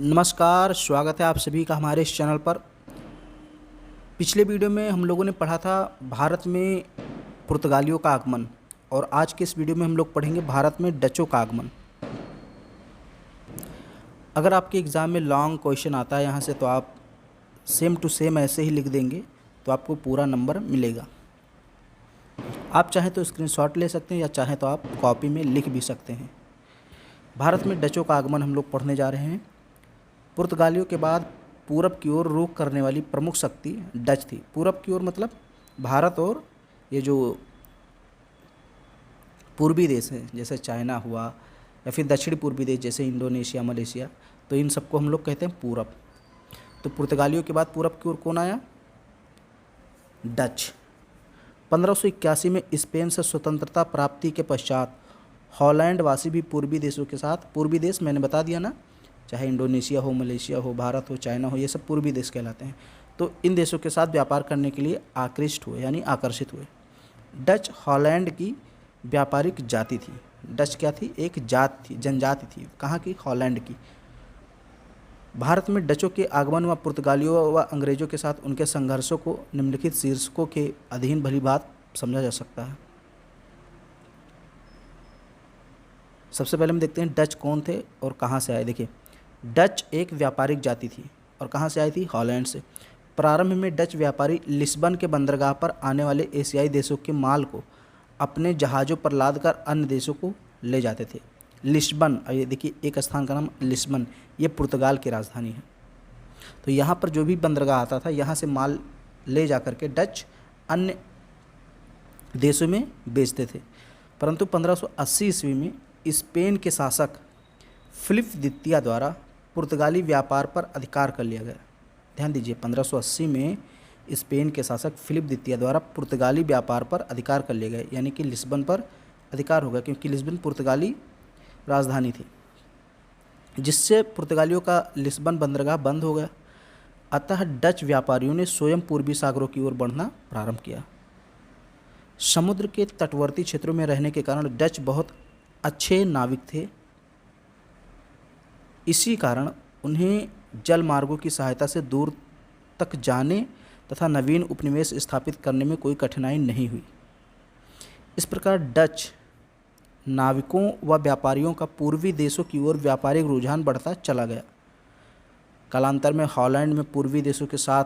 नमस्कार, स्वागत है आप सभी का हमारे इस चैनल पर। पिछले वीडियो में हम लोगों ने पढ़ा था भारत में पुर्तगालियों का आगमन, और आज के इस वीडियो में हम लोग पढ़ेंगे भारत में डचों का आगमन। अगर आपके एग्ज़ाम में लॉन्ग क्वेश्चन आता है यहाँ से, तो आप सेम टू सेम ऐसे ही लिख देंगे तो आपको पूरा नंबर मिलेगा। आप चाहें तो स्क्रीनशॉट ले सकते हैं या चाहें तो आप कॉपी में लिख भी सकते हैं। भारत में डचों का आगमन हम लोग पढ़ने जा रहे हैं। पुर्तगालियों के बाद पूरब की ओर रुख करने वाली प्रमुख शक्ति डच थी। पूरब की ओर मतलब भारत और ये जो पूर्वी देश हैं जैसे चाइना हुआ, या फिर दक्षिण पूर्वी देश जैसे इंडोनेशिया, मलेशिया, तो इन सबको हम लोग कहते हैं पूरब। तो पुर्तगालियों के बाद पूरब की ओर कौन आया? डच। 1581 में स्पेन से स्वतंत्रता प्राप्ति के पश्चात हॉलैंड वासी भी पूर्वी देशों के साथ, पूर्वी देश मैंने बता दिया ना, चाहे इंडोनेशिया हो, मलेशिया हो, भारत हो, चाइना हो, ये सब पूर्वी देश कहलाते हैं। तो इन देशों के साथ व्यापार करने के लिए आकृष्ट हुए, यानी आकर्षित हुए। डच हॉलैंड की व्यापारिक जाति थी। डच क्या थी? एक जात थी, जनजाति थी। कहाँ की? हॉलैंड की। भारत में डचों के आगमन व पुर्तगालियों व अंग्रेजों के साथ उनके संघर्षों को निम्नलिखित शीर्षकों के अधीन भली बात समझा जा सकता है। सबसे पहले हम देखते हैं डच कौन थे और कहाँ से आए। देखिए, डच एक व्यापारिक जाति थी और कहाँ से आई थी? हॉलैंड से। प्रारंभ में डच व्यापारी लिस्बन के बंदरगाह पर आने वाले एशियाई देशों के माल को अपने जहाज़ों पर लादकर अन्य देशों को ले जाते थे। लिस्बन, ये देखिए एक स्थान का नाम लिस्बन, ये पुर्तगाल की राजधानी है। तो यहाँ पर जो भी बंदरगाह आता था, यहाँ से माल ले जा कर के डच अन्य देशों में बेचते थे। परंतु 1580 ईस्वी में स्पेन के शासक फिलिप द्वितीय द्वारा पुर्तगाली व्यापार पर अधिकार कर लिया गया। ध्यान दीजिए, 1580 में स्पेन के शासक फिलिप द्वितीय द्वारा पुर्तगाली व्यापार पर अधिकार कर लिया गया, यानी कि लिस्बन पर अधिकार हो गया, क्योंकि लिस्बन पुर्तगाली राजधानी थी, जिससे पुर्तगालियों का लिस्बन बंदरगाह बंद हो गया। अतः डच व्यापारियों ने स्वयं पूर्वी सागरों की ओर बढ़ना प्रारंभ किया। समुद्र के तटवर्ती क्षेत्रों में रहने के कारण डच बहुत अच्छे नाविक थे। इसी कारण उन्हें जल मार्गों की सहायता से दूर तक जाने तथा नवीन उपनिवेश स्थापित करने में कोई कठिनाई नहीं हुई। इस प्रकार डच नाविकों व व्यापारियों का पूर्वी देशों की ओर व्यापारिक रुझान बढ़ता चला गया। कालांतर में हॉलैंड में पूर्वी देशों के साथ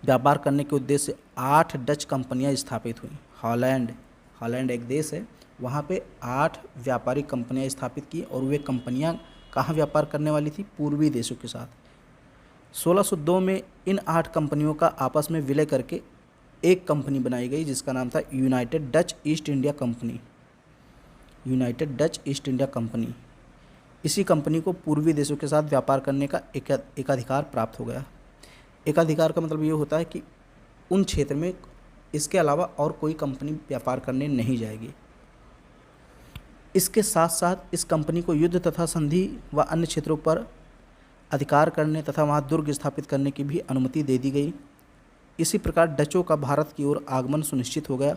व्यापार करने के उद्देश्य से 8 डच कंपनियां स्थापित हुई। हॉलैंड एक देश है, वहाँ पे 8 व्यापारिक कंपनियां स्थापित की, और वे कंपनियां कहाँ व्यापार करने वाली थी? पूर्वी देशों के साथ। 1602 में इन 8 कंपनियों का आपस में विलय करके एक कंपनी बनाई गई, जिसका नाम था United Dutch east India company. United Dutch east India company. इसी कंपनी को पूर्वी देशों के साथ व्यापार करने का एकाधिकार प्राप्त हो गया। एकाधिकार का मतलब ये होता है कि उन क्षेत्र में इसके अलावा और कोई कंपनी व्यापार करने नहीं जाएगी। इसके साथ साथ इस कंपनी को युद्ध तथा संधि व अन्य क्षेत्रों पर अधिकार करने तथा वहां दुर्ग स्थापित करने की भी अनुमति दे दी गई। इसी प्रकार डचों का भारत की ओर आगमन सुनिश्चित हो गया,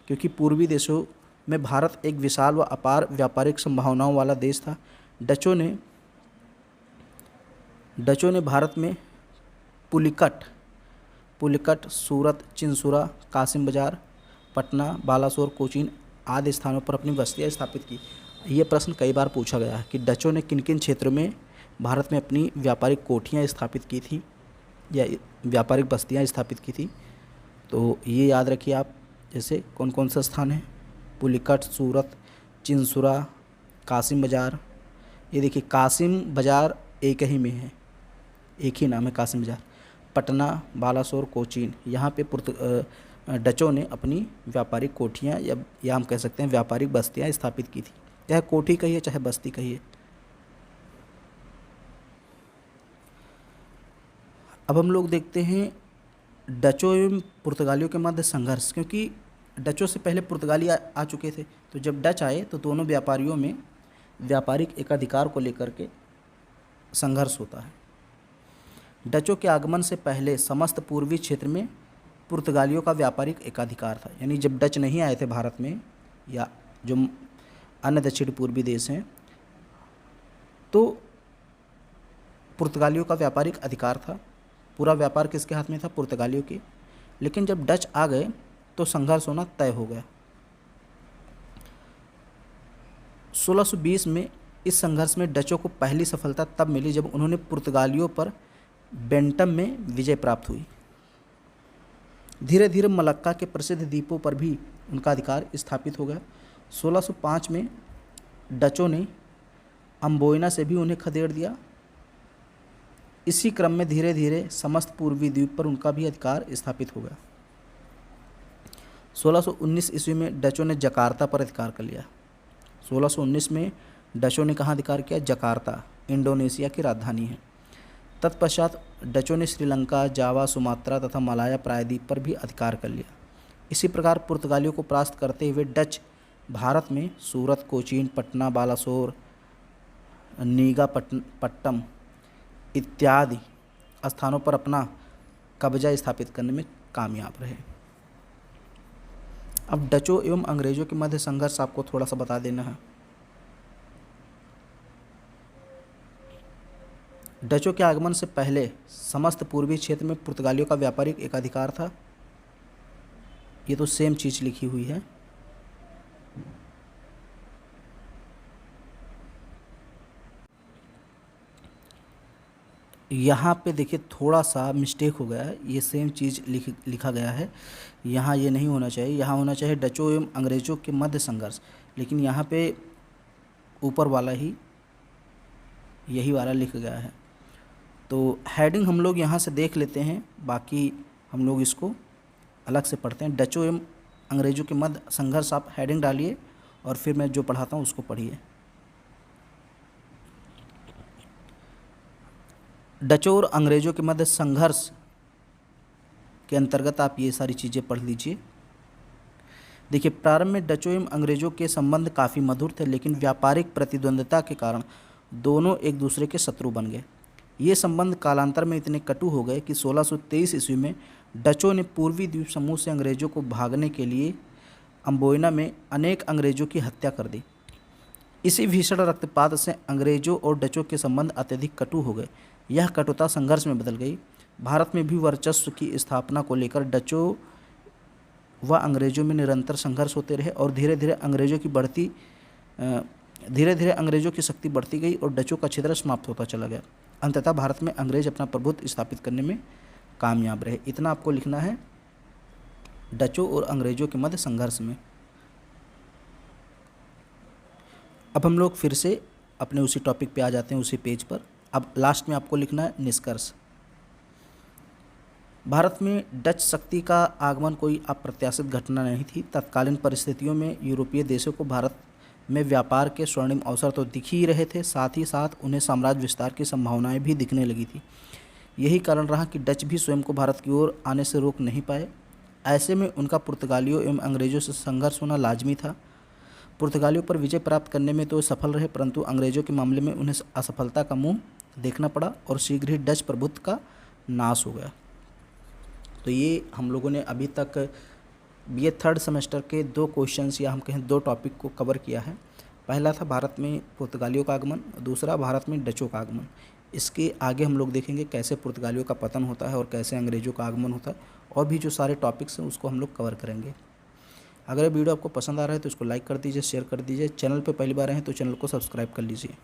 क्योंकि पूर्वी देशों में भारत एक विशाल व अपार व्यापारिक संभावनाओं वाला देश था। डचों ने भारत में पुलिकट, सूरत, चिंसुरा, कासिम बाजार, पटना, बालासोर, कोचीन आदि स्थानों पर अपनी बस्तियां स्थापित की। ये प्रश्न कई बार पूछा गया है कि डचों ने किन किन क्षेत्रों में भारत में अपनी व्यापारिक कोठियाँ स्थापित की थी या व्यापारिक बस्तियाँ स्थापित की थी। तो ये याद रखिए आप, जैसे कौन कौन सा स्थान है? पुलिकट, सूरत, चिंसुरा, कासिम बाजार। ये देखिए कासिम बाजार एक ही में है, एक ही नाम है कासिम बाजार। पटना, बालासोर, कोचीन, यहाँ पे डचों ने अपनी व्यापारिक कोठियाँ या हम कह सकते हैं व्यापारिक बस्तियाँ स्थापित की थी। चाहे कोठी कहिए चाहे बस्ती कहिए। अब हम लोग देखते हैं डचों एवं पुर्तगालियों के मध्य संघर्ष, क्योंकि डचों से पहले पुर्तगाली आ चुके थे। तो जब डच आए तो दोनों व्यापारियों में व्यापारिक एकाधिकार को लेकर के संघर्ष होता है। डचों के आगमन से पहले समस्त पूर्वी क्षेत्र में पुर्तगालियों का व्यापारिक एकाधिकार था। यानी जब डच नहीं आए थे भारत में, या जो अन्य दक्षिण पूर्वी देश हैं, तो पुर्तगालियों का व्यापारिक अधिकार था, पूरा व्यापार किसके हाथ में था? पुर्तगालियों के। लेकिन जब डच आ गए तो संघर्ष होना तय हो गया। 1620 में इस संघर्ष में डचों को पहली सफलता तब मिली जब उन्होंने पुर्तगालियों पर बेंटम में विजय प्राप्त हुई। धीरे धीरे मलक्का के प्रसिद्ध द्वीपों पर भी उनका अधिकार स्थापित हो गया। 1605 में डचों ने अम्बोयना से भी उन्हें खदेड़ दिया। इसी क्रम में धीरे धीरे समस्त पूर्वी द्वीप पर उनका भी अधिकार स्थापित हो गया। 1619 ईस्वी में डचों ने जकार्ता पर अधिकार कर लिया। 1619 में डचों ने कहाँ अधिकार किया? जकार्ता, इंडोनेशिया की राजधानी है। तत्पश्चात डचों ने श्रीलंका, जावा, सुमात्रा तथा मलाया प्रायद्वीप पर भी अधिकार कर लिया। इसी प्रकार पुर्तगालियों को परास्त करते हुए डच भारत में सूरत, कोचीन, पटना, बालासोर, नीगापट्टम इत्यादि स्थानों पर अपना कब्जा स्थापित करने में कामयाब रहे। अब डचों एवं अंग्रेजों के मध्य संघर्ष आपको थोड़ा सा बता देना है। डचों के आगमन से पहले समस्त पूर्वी क्षेत्र में पुर्तगालियों का व्यापारिक एकाधिकार था। ये तो सेम चीज़ लिखी हुई है। यहाँ पे देखिए थोड़ा सा मिस्टेक हो गया है, ये सेम चीज़ लिखा गया है। यहाँ ये नहीं होना चाहिए, यहाँ होना चाहिए डचों एवं अंग्रेज़ों के मध्य संघर्ष, लेकिन यहाँ पे ऊपर वाला ही यही वाला लिख गया है। तो हेडिंग हम लोग यहाँ से देख लेते हैं, बाकी हम लोग इसको अलग से पढ़ते हैं। डचों एवं अंग्रेज़ों के मध्य संघर्ष आप हेडिंग डालिए और फिर मैं जो पढ़ाता हूँ उसको पढ़िए। डचों और अंग्रेज़ों के मध्य संघर्ष के अंतर्गत आप ये सारी चीज़ें पढ़ लीजिए। देखिए, प्रारंभ में डचों एवं अंग्रेज़ों के संबंध काफ़ी मधुर थे, लेकिन व्यापारिक प्रतिद्वंद्विता के कारण दोनों एक दूसरे के शत्रु बन गए। ये संबंध कालांतर में इतने कटु हो गए कि 1623 ईस्वी में डचों ने पूर्वी द्वीप समूह से अंग्रेज़ों को भागने के लिए अम्बोयना में अनेक अंग्रेज़ों की हत्या कर दी। इसी भीषण रक्तपात से अंग्रेज़ों और डचों के संबंध अत्यधिक कटु हो गए। यह कटुता संघर्ष में बदल गई। भारत में भी वर्चस्व की स्थापना को लेकर डचों व अंग्रेज़ों में निरंतर संघर्ष होते रहे और धीरे धीरे अंग्रेज़ों की शक्ति बढ़ती गई और डचों का क्षेत्र समाप्त होता चला गया। अंततः भारत में अंग्रेज अपना प्रभुत्व स्थापित करने में कामयाब रहे। इतना आपको लिखना है डचों और अंग्रेज़ों के मध्य संघर्ष में। अब हम लोग फिर से अपने उसी टॉपिक पे आ जाते हैं, उसी पेज पर। अब लास्ट में आपको लिखना है निष्कर्ष। भारत में डच शक्ति का आगमन कोई अप्रत्याशित घटना नहीं थी। तत्कालीन परिस्थितियों में यूरोपीय देशों को भारत में व्यापार के स्वर्णिम अवसर तो दिख ही रहे थे, साथ ही साथ उन्हें साम्राज्य विस्तार की संभावनाएं भी दिखने लगी थी। यही कारण रहा कि डच भी स्वयं को भारत की ओर आने से रोक नहीं पाए। ऐसे में उनका पुर्तगालियों एवं अंग्रेज़ों से संघर्ष होना लाजमी था। पुर्तगालियों पर विजय प्राप्त करने में तो सफल रहे, परंतु अंग्रेज़ों के मामले में उन्हें असफलता का मुंह देखना पड़ा और शीघ्र ही डच प्रभुत्व का नाश हो गया। तो ये हम लोगों ने अभी तक ये थर्ड सेमेस्टर के 2 क्वेश्चंस या हम कहें 2 टॉपिक को कवर किया है। पहला था भारत में पुर्तगालियों का आगमन, दूसरा भारत में डचों का आगमन। इसके आगे हम लोग देखेंगे कैसे पुर्तगालियों का पतन होता है और कैसे अंग्रेज़ों का आगमन होता है, और भी जो सारे टॉपिक्स हैं उसको हम लोग कवर करेंगे। अगर ये वीडियो आपको पसंद आ रहा है तो इसको लाइक कर दीजिए, शेयर कर दीजिए। चैनल पर पहली बार आए हैं तो चैनल को सब्सक्राइब कर लीजिए।